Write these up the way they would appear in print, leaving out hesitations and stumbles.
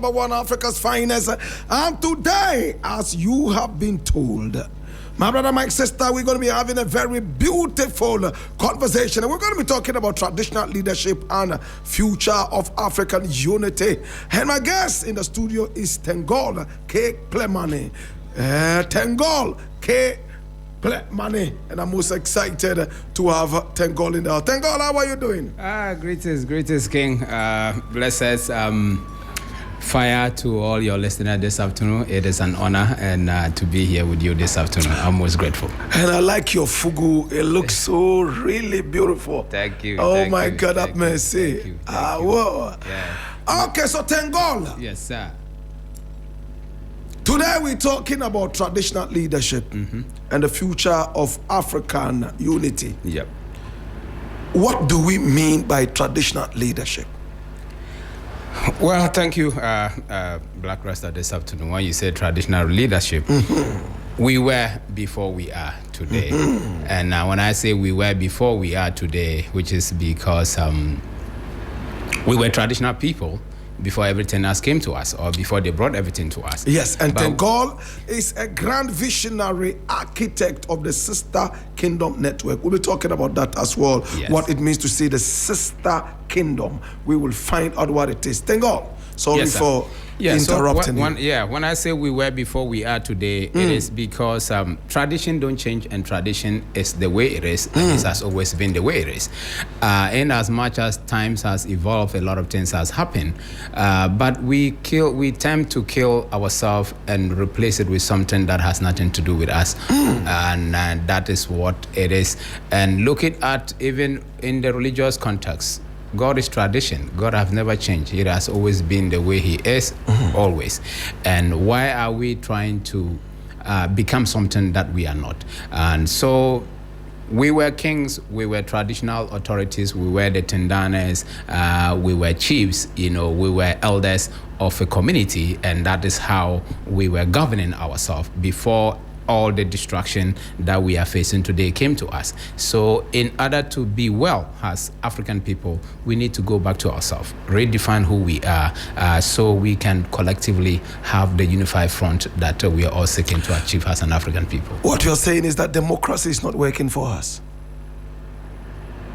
#1, Africa's finest. And today, as you have been told, my brother, my sister, we're going to be having a very beautiful conversation. And we're going to be talking about traditional leadership and future of African unity. And my guest in the studio is Tengol, Kplemani. Tengol, Kplemani. And I'm most excited to have Tengol in there. Tengol, how are you doing? Greetings, King. Blessed. Fire to all your listeners this afternoon. It is an honor and to be here with you this afternoon. I'm most grateful. And I like your fugu. It looks so really beautiful. Thank you. Oh my God, have mercy. Whoa. Yeah. Okay, so Tengol. Yes, sir. Today we're talking about traditional leadership and the future of African unity. Yep. What do we mean by traditional leadership? Well, thank you, Blakk Rasta, this afternoon. When you say traditional leadership, we were before we are today. And when I say we were before we are today, which is because we were traditional people before everything else came to us, or before they brought everything to us. Yes, and Tengol is a grand visionary architect of the Sister Kingdom Network. We'll be talking about that as well, yes. What it means to see the Sister Kingdom. We will find out what it is. Tengol, sorry for interrupting you. When I say we were before we are today, it is because tradition don't change, and tradition is the way it is, and it has always been the way it is. In as much as times has evolved, a lot of things has happened, but we tend to kill ourselves and replace it with something that has nothing to do with us, and that is what it is. And looking at even in the religious context, God is tradition. God has never changed. It has always been the way he is, always. And why are we trying to become something that we are not? And so we were kings, we were traditional authorities, we were the tendanes, we were chiefs, we were elders of a community, and that is how we were governing ourselves before all the destruction that we are facing today came to us. So in order to be well as African people, we need to go back to ourselves, redefine who we are, so we can collectively have the unified front that we are all seeking to achieve as an African people. What you're saying is that democracy is not working for us?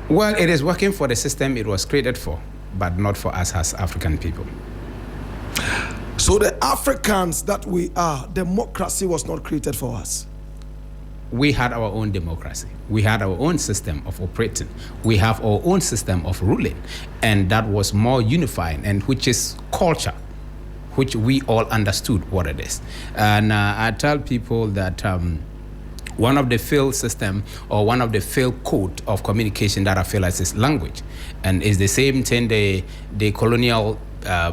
Well, it is working for the system it was created for, but not for us as African people. So the Africans that we are, democracy was not created for us. We had our own democracy. We had our own system of operating. We have our own system of ruling. And that was more unifying, and which is culture, which we all understood what it is. And I tell people that one of the failed system, or one of the failed code of communication that I feel like is language. And it's the same thing the colonial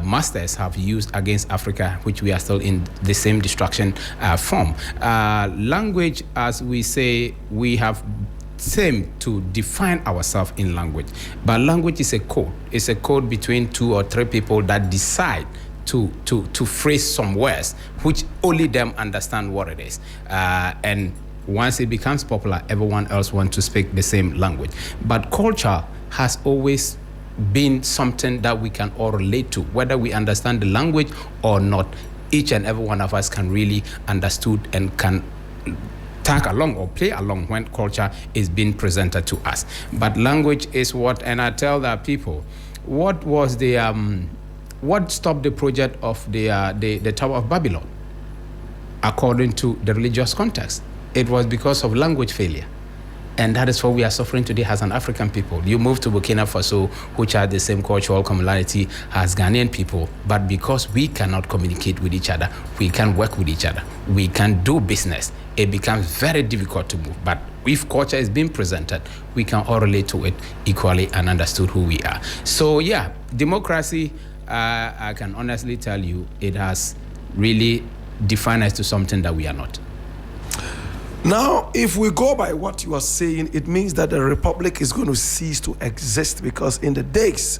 masters have used against Africa, which we are still in the same destruction form. Language, as we say, we have seemed to define ourselves in language. But language is a code. It's a code between 2 or 3 people that decide to phrase some words, which only them understand what it is. And once it becomes popular, everyone else wants to speak the same language. But culture has always been something that we can all relate to, whether we understand the language or not. Each and every one of us can really understood and can tag along or play along when culture is being presented to us. But language is what, and I tell the people, what was the what stopped the project of the Tower of Babylon? According to the religious context, it was because of language failure. And that is what we are suffering today as an African people. You move to Burkina Faso, which are the same cultural commonality as Ghanaian people, but because we cannot communicate with each other, we can't work with each other, we can't do business, it becomes very difficult to move. But if culture is being presented, we can all relate to it equally and understood who we are. So yeah, democracy, I can honestly tell you, it has really defined us to something that we are not. Now, if we go by what you are saying, it means that the republic is going to cease to exist, because in the days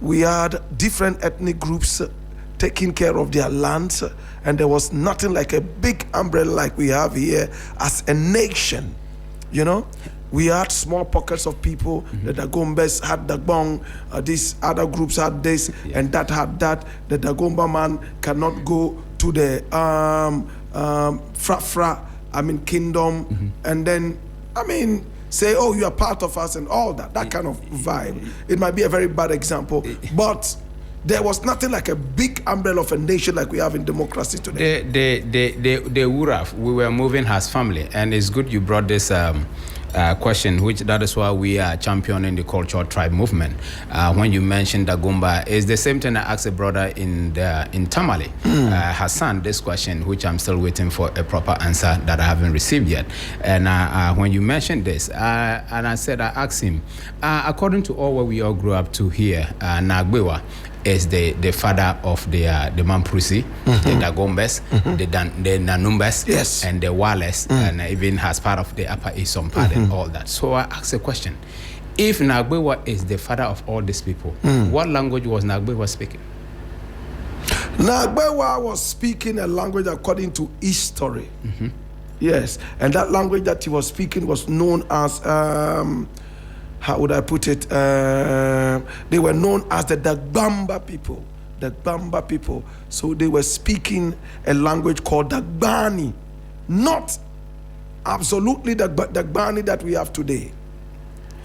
we had different ethnic groups taking care of their lands, and there was nothing like a big umbrella like we have here as a nation, We had small pockets of people. The Dagombas had Dagbong, these other groups had this, and that had that. The Dagomba man cannot go to the kingdom, and then, say, oh, you are part of us and all that kind of vibe. It might be a very bad example, but there was nothing like a big umbrella of a nation like we have in democracy today. They would have. We were moving as family, and it's good you brought this question, which that is why we are championing the cultural tribe movement. When you mentioned Dagomba, it's the same thing I asked a brother in Tamale, Hassan, this question, which I'm still waiting for a proper answer that I haven't received yet. And when you mentioned this, and I asked him, according to all what we all grew up to here, Nagbewa is the father of the Mamprusi, the Dagombes, the Nanumbes, yes, and the Wales, and even as part of the Upper Isom part and all that. So I asked a question. If Nagbewa is the father of all these people, what language was Nagbewa speaking? Nagbewa was speaking a language according to history. Yes, and that language that he was speaking was known as how would I put it? They were known as the Dagbamba people. Dagbamba people. So they were speaking a language called Dagbani, not absolutely the Dagbani that we have today.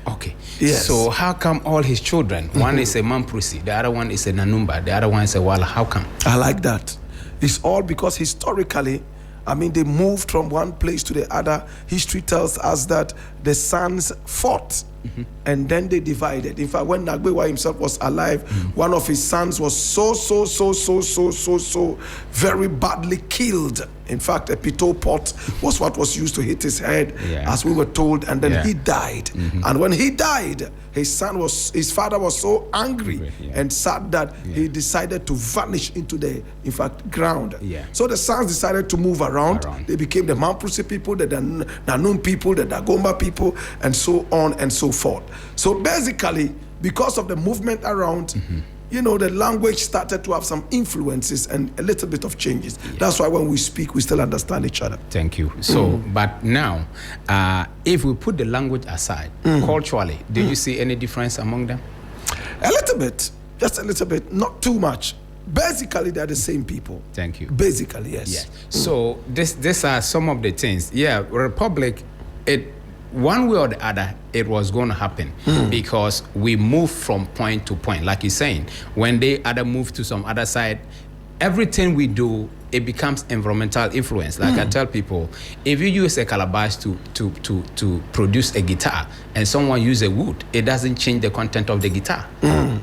Okay. Yes. So how come all his children, one is a Mamprusi, the other one is a Nanumba, the other one is a Wala? How come? I like that. It's all because historically, they moved from one place to the other. History tells us that the sons fought and then they divided. In fact, when Nagbewa himself was alive, one of his sons was so very badly killed. In fact, a pito pot was what was used to hit his head, as we were told, and then he died. And when he died, his father was so angry and sad that he decided to vanish into the, ground. So the sons decided to move around. They became the Mamprusi people, the Nanun people, the Dagomba people, and so on and so forth. So basically, because of the movement around, the language started to have some influences and a little bit of changes. That's why when we speak, we still understand each other. Thank you. So, but now, if we put the language aside, culturally, do you see any difference among them? A little bit, just a little bit, not too much. Basically, they're the same people. Thank you. Basically, yes. Yeah. So, these are some of the things. Yeah, Republic, one way or the other, it was going to happen because we move from point to point. Like you're saying, when they other move to some other side, everything we do, it becomes environmental influence. Like I tell people, if you use a calabash to produce a guitar and someone uses a wood, it doesn't change the content of the guitar.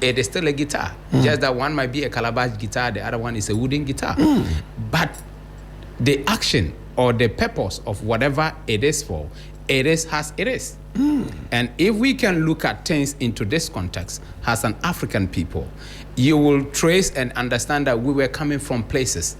It is still a guitar. Just that one might be a calabash guitar, the other one is a wooden guitar. But the action or the purpose of whatever it is for, it is as it is. And if we can look at things into this context as an African people, you will trace and understand that we were coming from places,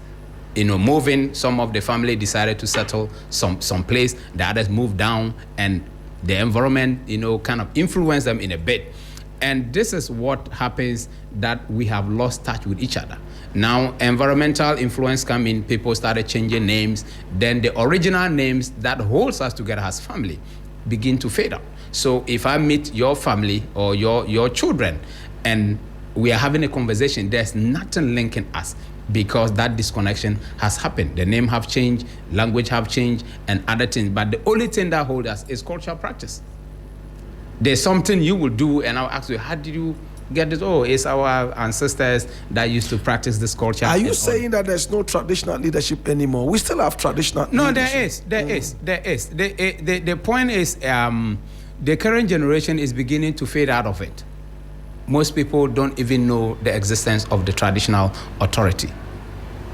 moving. Some of the family decided to settle some place, the others moved down, and the environment, kind of influenced them in a bit. And this is what happens, that we have lost touch with each other. Now, environmental influence come in, people started changing names, then the original names that holds us together as family begin to fade out. So if I meet your family or your children and we are having a conversation, there's nothing linking us because that disconnection has happened. The name have changed, language have changed, and other things. But the only thing that holds us is cultural practice. There's something you will do, and I'll ask you, how did you get this? Oh, it's our ancestors that used to practice this culture. Are you saying that there's no traditional leadership anymore? We still have traditional leadership. No, there is. The point is, the current generation is beginning to fade out of it. Most people don't even know the existence of the traditional authority.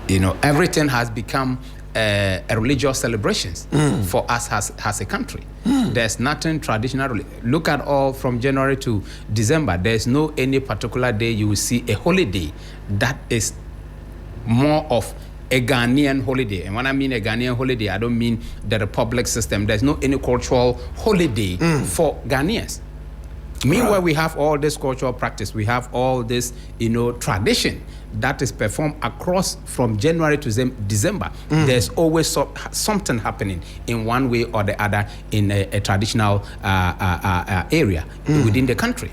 Everything has become a religious celebrations for us as a country. There's nothing traditional. Look at all from January to December. There's no any particular day you will see a holiday that is more of a Ghanaian holiday. And when I mean a Ghanaian holiday, I don't mean the republic system. There's no any cultural holiday for Ghanaians. Meanwhile, we have all this cultural practice. We have all this, tradition that is performed across from January to December. There's always something happening in one way or the other in a traditional area within the country.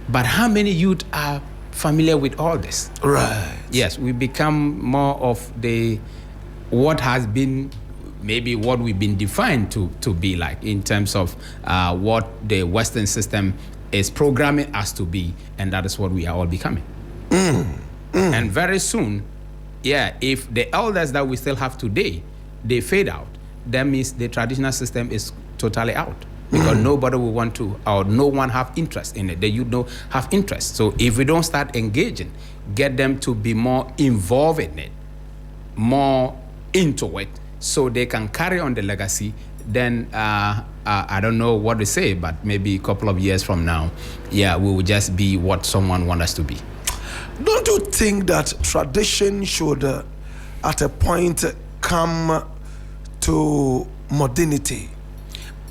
But how many youth are familiar with all this? Right. Yes, we become more of what has been maybe what we've been defined to be like in terms of what the Western system is programming us to be, and that is what we are all becoming. And very soon, if the elders that we still have today, they fade out, that means the traditional system is totally out. Because nobody will want to, or no one have interest in it. The youth don't have interest. So if we don't start engaging, get them to be more involved in it, more into it, so they can carry on the legacy, then I don't know what to say, but maybe a couple of years from now, we will just be what someone wants us to be. Don't you think that tradition should, at a point, come to modernity?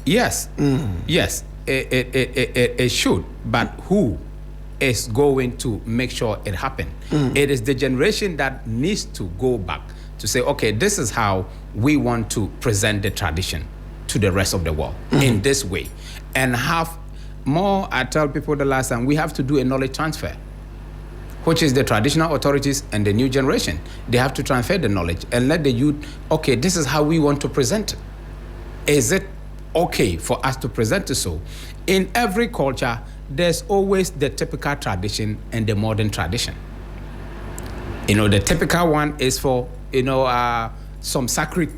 Yes, yes, it should. But who is going to make sure it happens? It is the generation that needs to go back to say, okay, this is how we want to present the tradition to the rest of the world in this way. And have more, I tell people the last time, we have to do a knowledge transfer, which is the traditional authorities and the new generation. They have to transfer the knowledge and let the youth, okay, this is how we want to present it. Is it okay for us to present it so? In every culture, there's always the typical tradition and the modern tradition. The typical one is for, some sacred,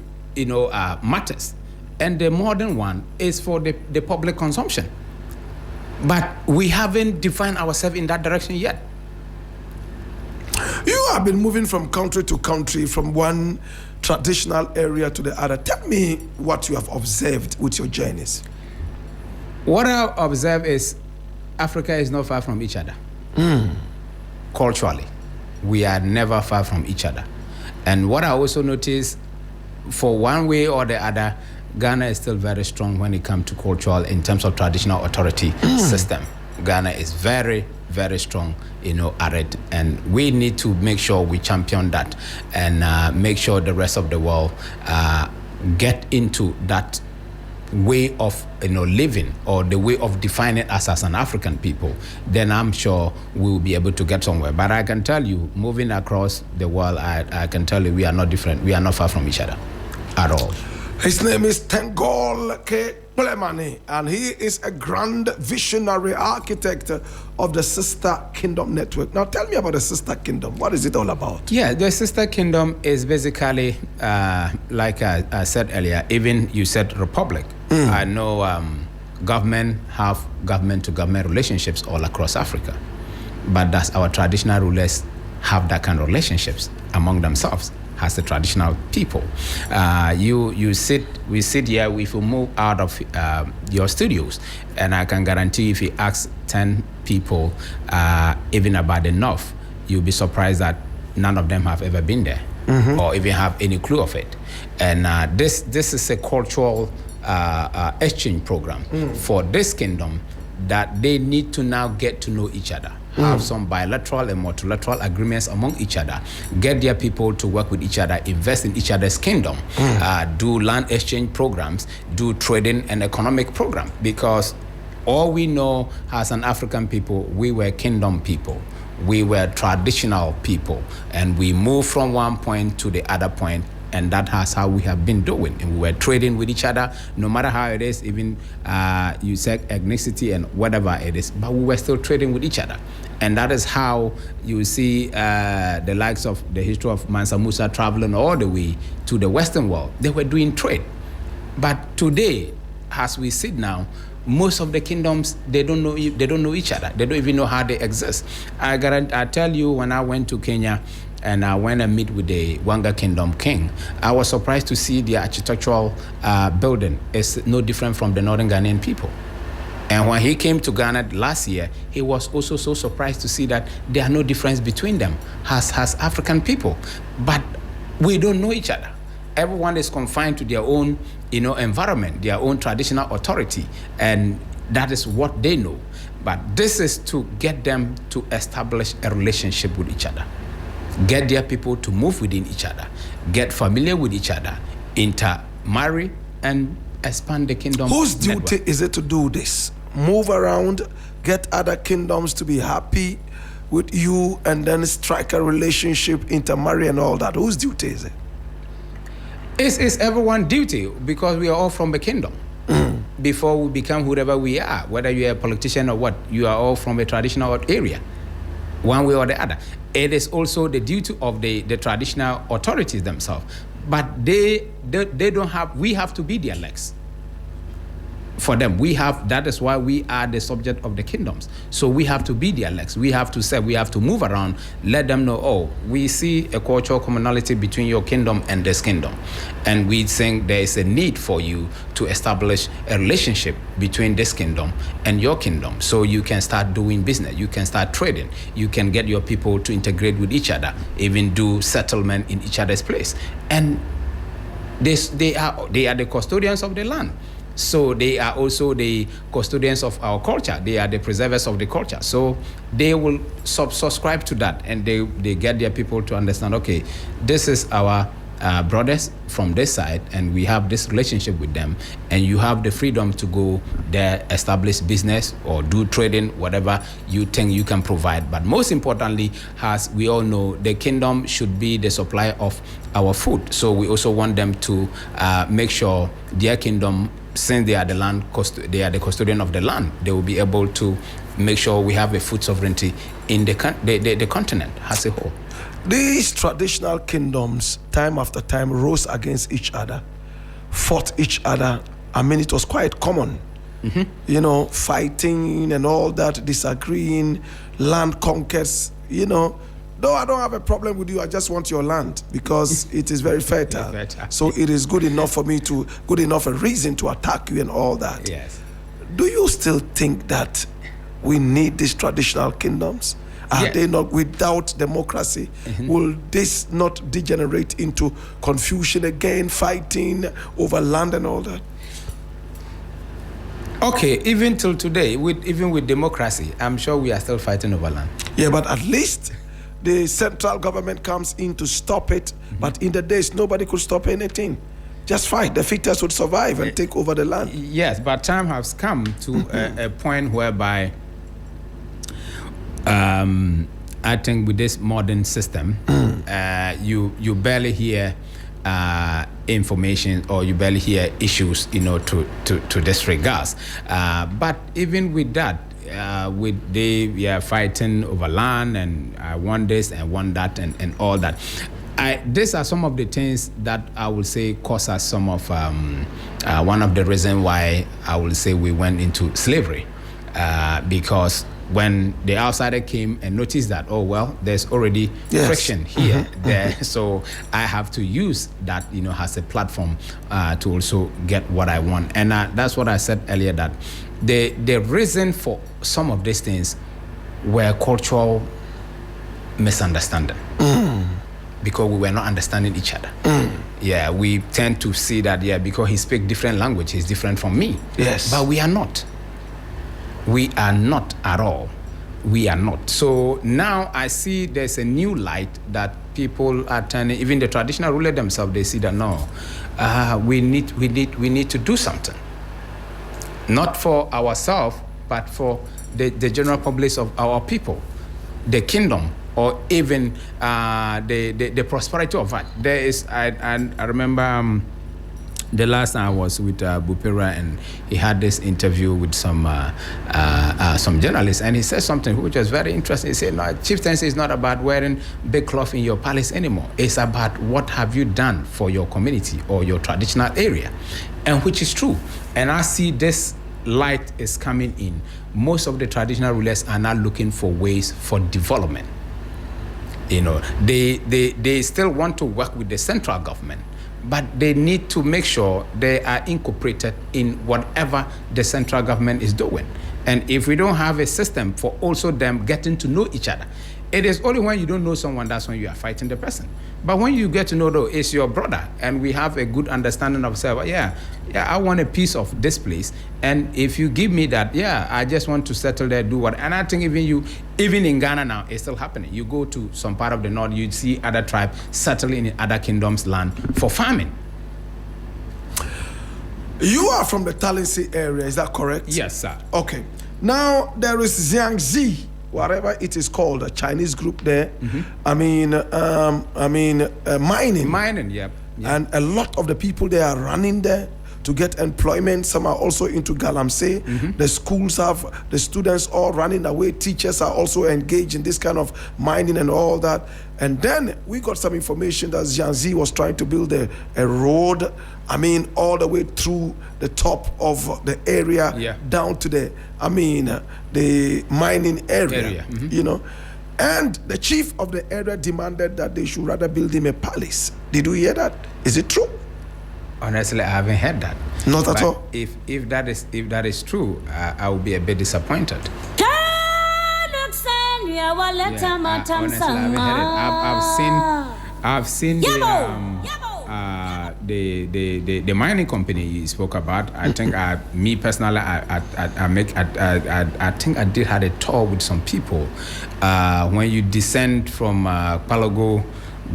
matters. And the modern one is for the public consumption. But we haven't defined ourselves in that direction yet. You have been moving from country to country, from one traditional area to the other. Tell me what you have observed with your journeys. What I observe is Africa is not far from each other. Culturally, we are never far from each other. And what I also notice, for one way or the other, Ghana is still very strong when it comes to cultural, in terms of traditional authority system. Ghana is very, very strong, at it. And we need to make sure we champion that and make sure the rest of the world get into that way of living, or the way of defining us as an African people. Then I'm sure we will be able to get somewhere. But I can tell you, moving across the world, I can tell you we are not different. We are not far from each other at all. His name is Tengol Kplemani, and he is a grand visionary architect of the Sister Kingdom Network. Now tell me about the Sister Kingdom. What is it all about? Yeah, the Sister Kingdom is basically, like I said earlier, even you said republic. I know government have government-to-government relationships all across Africa. But does our traditional rulers have that kind of relationships among themselves as the traditional people? We sit here, if you move out of your studios, and I can guarantee you, if you ask 10 people, even about the North, you'll be surprised that none of them have ever been there or even have any clue of it. And this is a cultural exchange program for this kingdom, that they need to now get to know each other, have some bilateral and multilateral agreements among each other, get their people to work with each other, invest in each other's kingdom, do land exchange programs, do trading and economic program. Because all we know as an African people, we were kingdom people. We were traditional people, and we moved from one point to the other point. And that has how we have been doing. And we were trading with each other, no matter how it is, even you said ethnicity and whatever it is, but we were still trading with each other. And that is how you see the likes of the history of Mansa Musa traveling all the way to the Western world. They were doing trade. But today, as we sit now, most of the kingdoms, they don't know each other. They don't even know how they exist. I tell you, when I went to Kenya, and when I meet with the Wanga Kingdom king, I was surprised to see the architectural building is no different from the Northern Ghanaian people. And when he came to Ghana last year, he was also so surprised to see that there are no difference between them as African people. But we don't know each other. Everyone is confined to their own, environment, their own traditional authority, and that is what they know. But this is to get them to establish a relationship with each other, get their people to move within each other, get familiar with each other, intermarry, and expand the kingdom. Whose network. duty is it to do this? Move around, get other kingdoms to be happy with you, and then strike a relationship, intermarry, and all that. Whose duty is it? It's everyone's duty, because we are all from the kingdom. Before we become whoever we are, whether you're a politician or what, you are all from a traditional area, one way or the other. It is also the duty of the traditional authorities themselves. But they don't have, we have to be their legs. For them, that is why we are the subject of the kingdoms. So we have to be their legs. We have to say, we have to move around, let them know, oh, we see a cultural commonality between your kingdom and this kingdom. And we think there is a need for you to establish a relationship between this kingdom and your kingdom. So you can start doing business, you can start trading, you can get your people to integrate with each other, even do settlement in each other's place. And they are the custodians of the land. So they are also the custodians of our culture. They are the preservers of the culture. So they will subscribe to that, and they get their people to understand, okay, this is our brothers from this side, and we have this relationship with them, and you have the freedom to go there, establish business or do trading, whatever you think you can provide. But most importantly, as we all know, the kingdom should be the supply of our food. So we also want them to make sure their kingdom, since they are they are the custodian of the land, they will be able to make sure we have a food sovereignty in the continent as a whole. These traditional kingdoms, time after time, rose against each other, fought each other. I mean, it was quite common, you know, fighting and all that, disagreeing, land conquests, you know. Though I don't have a problem with you, I just want your land because it is very fertile. So it is good enough for me good enough a reason to attack you and all that. Yes. Do you still think that we need these traditional kingdoms? Are they not, without democracy, will this not degenerate into confusion again, fighting over land and all that? Okay, even till today, even with democracy, I'm sure we are still fighting over land. Yeah, but at least the central government comes in to stop it. But in the days, nobody could stop anything. Just fight. The fittest would survive and take over the land. Yes, but time has come to a point whereby I think with this modern system, you barely hear information, or you barely hear issues, you know, to disregard. But even with that, we are fighting over land, and I want this and want that and all that. These are some of the things that I would say cause us some of one of the reasons why I would say we went into slavery, because when the outsider came and noticed that, oh well, there's already friction here, there, so I have to use that, you know, as a platform to also get what I want. And that's what I said earlier, that the reason for some of these things were cultural misunderstanding. Because we were not understanding each other. Yeah, we tend to see that, because he speaks different language, he's different from me. Yes. But we are not. We are not at all. We are not. So now I see there's a new light that people are turning, even the traditional ruler themselves, they see that no, we need to do something. Not for ourselves, but for the general public of our people, the kingdom, or even the prosperity of that. There is, I remember the last time I was with Bupera, and he had this interview with some journalists, and he said something which was very interesting. He said, no, chieftaincy is not about wearing big cloth in your palace anymore. It's about what have you done for your community or your traditional area, and which is true. And I see this light is coming in. Most of the traditional rulers are now looking for ways for development. You know, they still want to work with the central government, but they need to make sure they are incorporated in whatever the central government is doing. And if we don't have a system for also them getting to know each other, It is only when you don't know someone that's when you are fighting the person. But when you get to know, though, it's your brother, and we have a good understanding of self. Yeah, I want a piece of this place, and if you give me that, yeah, I just want to settle there, do what. And I think even in Ghana now, it's still happening. You go to some part of the north, you see other tribes settling in other kingdoms' land for farming. You are from the Talensi area, is that correct? Yes, sir. Okay. Now there is Jiangxi, whatever it is called, a Chinese group there. Mining. Mining, yep. And a lot of the people there are running there to get employment. Some are also into Galamsey. The schools have the students all running away. Teachers are also engaged in this kind of mining and all that. And then we got some information that Jiangxi was trying to build a road, all the way through the top of the area down to the mining area. And the chief of the area demanded that they should rather build him a palace. Did you hear that? Is it true? Honestly, I haven't heard that. Not at all. If that is true, I will be a bit disappointed. Honestly, I haven't heard it. I've seen the mining company you spoke about. I think me personally, I think I did had a tour with some people. When you descend from Palago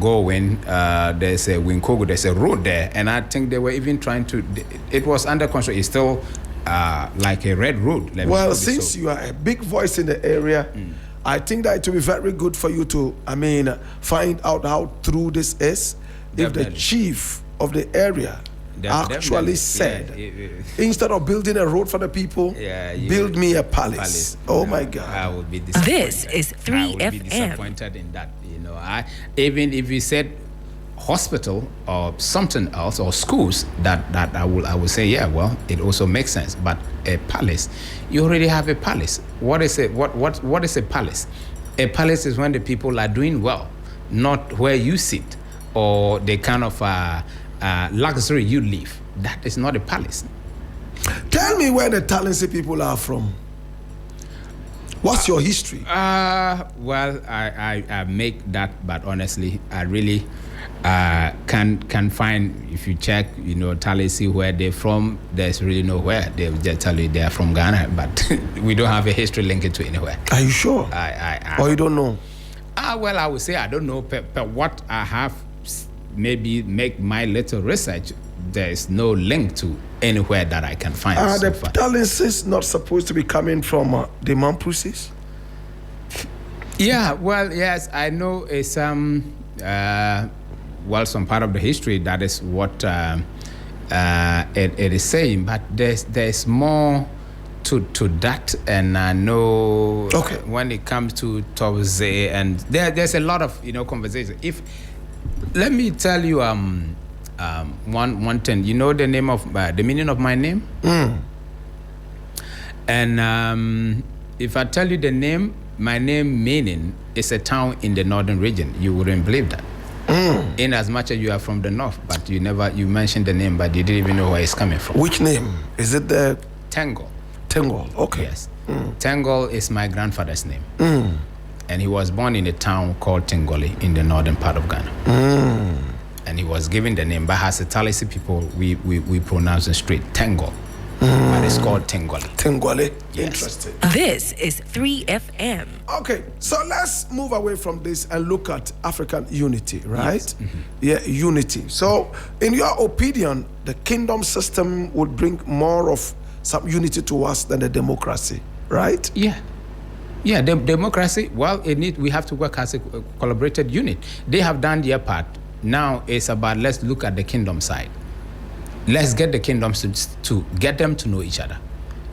going, there's a Winkogo, there's a road there, and I think they were even trying to. It was under construction. It's still like a red road. Well, since you are a big voice in the area, I think that it will be very good for you to, find out how true this is. Definitely. If the chief of the area actually said, instead of building a road for the people, build me a palace. Oh my God! I would be disappointed. This is 3FM. I would be disappointed in that. Even if you said hospital or something else or schools, that I will say, yeah, well, it also makes sense. But a palace, you already have a palace. What is it? What is a palace? A palace is when the people are doing well, not where you sit or the kind of luxury you live. That is not a palace. Tell me where the Talensi people are from. What's your history? Well, I make that, but honestly, I really can find, if you check, Talensi, where they're from, there's really nowhere. They'll just tell you they're from Ghana, but we don't have a history linked to anywhere. Are you sure? Or you don't know? Well, I would say I don't know, but what I have maybe make my little research, there is no link to anywhere that I can find. Are the Talensis not supposed to be coming from the Mampusis? Yeah, well, yes, I know it's some part of the history that is what it is saying, but there's more to that, and I know when it comes to Tobze, and there's a lot of conversation. Let me tell you one thing. You know the name of the meaning of my name? And if I tell you the name, my name meaning is a town in the northern region, you wouldn't believe that. In as much as you are from the north, but you mentioned the name, but you didn't even know where it's coming from. Which name? Is it the Tengol? Tengol, okay. Yes. Tengol is my grandfather's name. And he was born in a town called Tengoli in the northern part of Ghana. And he was given the name, but as a Talensi people, we pronounce it straight Tengol. But it's called Tengoli. Tengoli. Yes. Interesting. This is 3FM. Okay, so let's move away from this and look at African unity, right? Yes. Yeah, unity. So, in your opinion, the kingdom system would bring more of some unity to us than the democracy, right? Yeah, the democracy, well, we have to work as a collaborated unit. They have done their part. Now it's about, let's look at the kingdom side. Let's get the kingdoms to get them to know each other,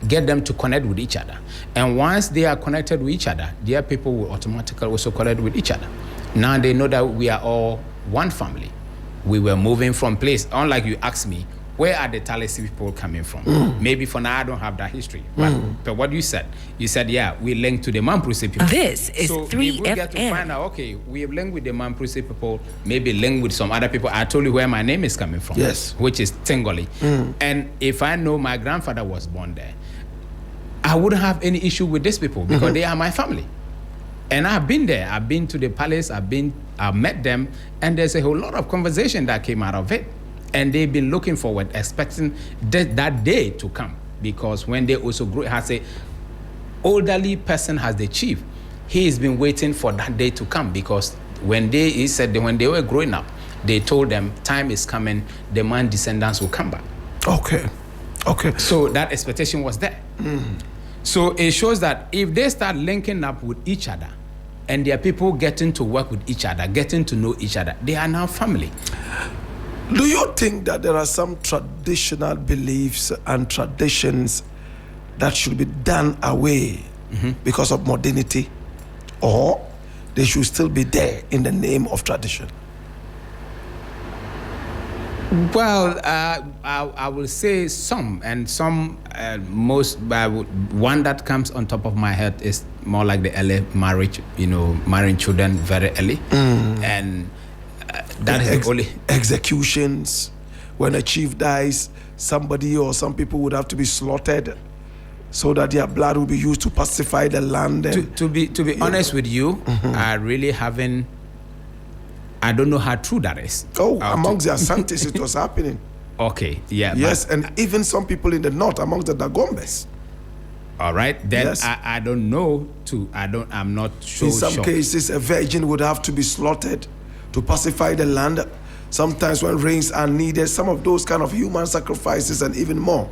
get them to connect with each other. And once they are connected with each other, their people will automatically also connect with each other. Now they know that we are all one family. We were moving from place. Unlike you asked me, where are the Talensi people coming from? Maybe for now I don't have that history. But what you said, yeah, we linked to the Mampruse people. This is so 3FM. If we get to find out, okay, we have linked with the Mampruse people, maybe linked with some other people. I told you where my name is coming from. Yes. Which is Tengoli. And if I know my grandfather was born there, I wouldn't have any issue with these people because they are my family. And I've been there. I've been to the palace. I've met them, and there's a whole lot of conversation that came out of it. And they've been looking forward, expecting that day to come. Because when they also grew, has a elderly person as the chief, he has been waiting for that day to come. Because when he said that when they were growing up, they told them time is coming, the man descendants will come back. Okay. So that expectation was there. So it shows that if they start linking up with each other, and there are people getting to work with each other, getting to know each other, they are now family. Do you think that there are some traditional beliefs and traditions that should be done away because of modernity, or they should still be there in the name of tradition? Well, I will say some, and some one that comes on top of my head is more like the early marriage, marrying children very early, and that is the only executions. When a chief dies, somebody or some people would have to be slaughtered so that their blood will be used to pacify the land. To be honest with you, I really haven't. I don't know how true that is. Amongst the Asantes it was happening. Okay, yeah. Yes, and even some people in the north, amongst the Dagombes. All right, then Yes. I don't know. I'm not sure. In some cases, a virgin would have to be slaughtered to pacify the land. Sometimes when rains are needed, some of those kind of human sacrifices and even more.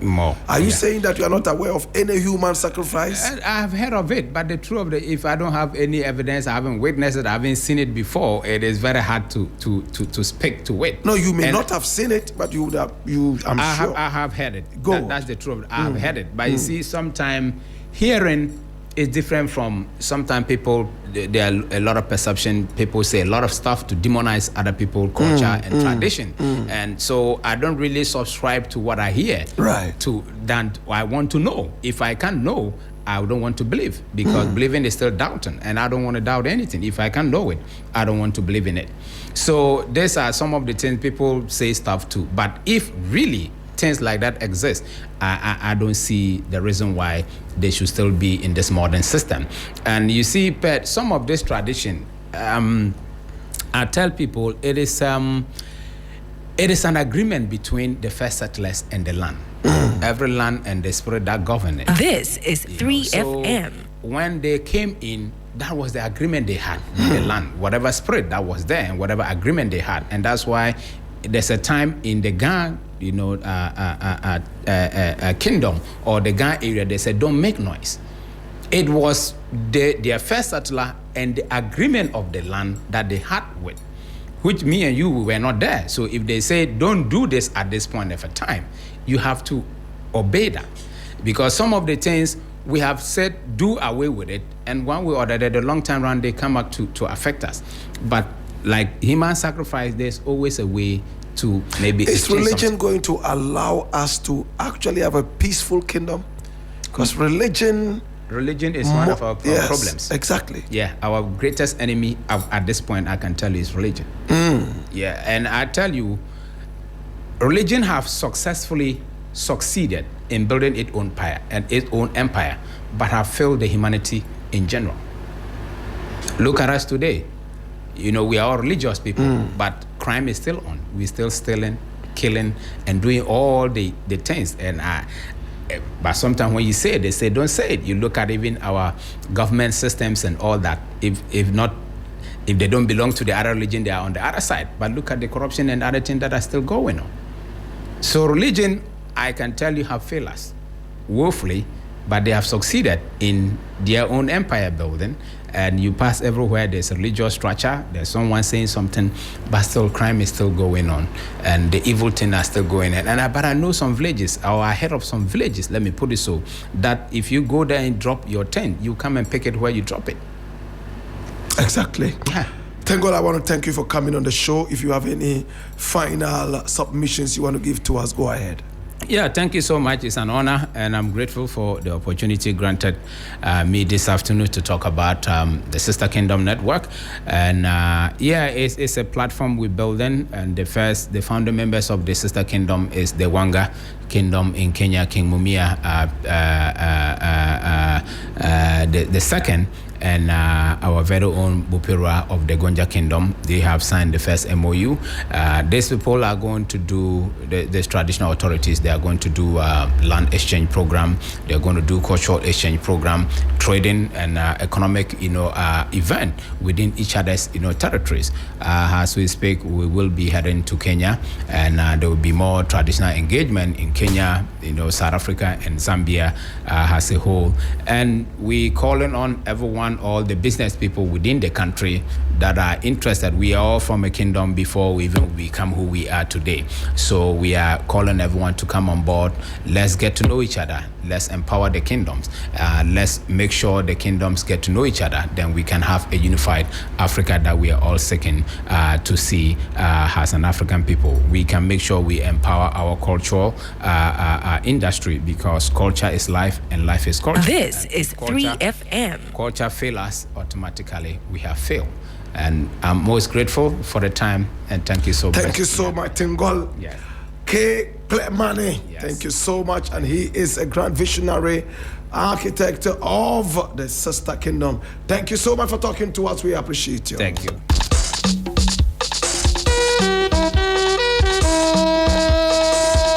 Are you saying that you are not aware of any human sacrifice? I have heard of it, but the truth of if I don't have any evidence, I haven't witnessed it, I haven't seen it before, it is very hard to speak to it. No, you may not have seen it, but you would have. I'm sure. I have heard it. Go. That's the truth. I have heard it, but you see, sometimes hearing is different from sometimes people. There are a lot of perception. People say a lot of stuff to demonize other people's culture and tradition, and so I don't really subscribe to what I hear. Right. Then I want to know. If I can't know, I don't want to believe, because believing is still doubting, and I don't want to doubt anything. If I can't know it, I don't want to believe in it. So these are some of the things people say stuff to. But if really things like that exist, I don't see the reason why they should still be in this modern system. And you see, Pat, some of this tradition, I tell people it is an agreement between the first settlers and the land. Every land and the spirit that govern it. This is 3FM. When they came in, that was the agreement they had with the land, whatever spirit that was there and whatever agreement they had. And that's why there's a time in the Gan, kingdom or the Gan area, they said, don't make noise. It was their first settler and the agreement of the land that they had with, which me and you were not there. So if they say, don't do this at this point of a time, you have to obey that. Because some of the things we have said, do away with it, and one way or the other, the long time run, they come up to affect us. But like human sacrifice, there's always a way to maybe. Is religion going to allow us to actually have a peaceful kingdom? Because religion is one of our problems. Exactly. Yeah, our greatest enemy at this point, I can tell you, is religion. Yeah, and I tell you, religion have successfully succeeded in building its own empire, but have failed the humanity in general. Look at us today. We are all religious people, but crime is still on. We're still stealing, killing, and doing all the things. And but sometimes when you say it, they say, don't say it. You look at even our government systems and all that. If they don't belong to the other religion, they are on the other side. But look at the corruption and other things that are still going on. So religion, I can tell you, have failed us woefully, but they have succeeded in their own empire building. And you pass everywhere, there's a religious structure, there's someone saying something, but still crime is still going on, and the evil things are still going on. But I know some villages, or I heard of some villages, let me put it so, that if you go there and drop your tent, you come and pick it where you drop it. Exactly. Yeah. Tengol, I want to thank you for coming on the show. If you have any final submissions you want to give to us, go ahead. Yeah, thank you so much. It's an honor, and I'm grateful for the opportunity granted me this afternoon to talk about the Sister Kingdom Network. And it's a platform we're building, and the founder members of the Sister Kingdom is the Wanga Kingdom in Kenya, King Mumia the second, and our very own Bupira of the Gonja Kingdom. They have signed the first MOU. These people are going to do, these traditional authorities, they are going to do land exchange program. They're going to do cultural exchange program, trading and economic, event within each other's, territories. As we speak, we will be heading to Kenya, and there will be more traditional engagement in Kenya, South Africa and Zambia as a whole. And we calling on everyone, all the business people within the country that are interested. We are all from a kingdom before we even become who we are today. So we are calling everyone to come on board. Let's get to know each other. Let's empower the kingdoms. Let's make sure the kingdoms get to know each other. Then we can have a unified Africa that we are all seeking to see as an African people. We can make sure we empower our cultural industry, because culture is life and life is culture. This is 3FM. Culture fail us, automatically we have failed. And I'm most grateful for the time, and thank you so much. Thank you so much, Tengol. Yes. Kplemani. Yes. Thank you so much. And he is a grand visionary architect of the Sister Kingdom. Thank you so much for talking to us. We appreciate you. Thank you.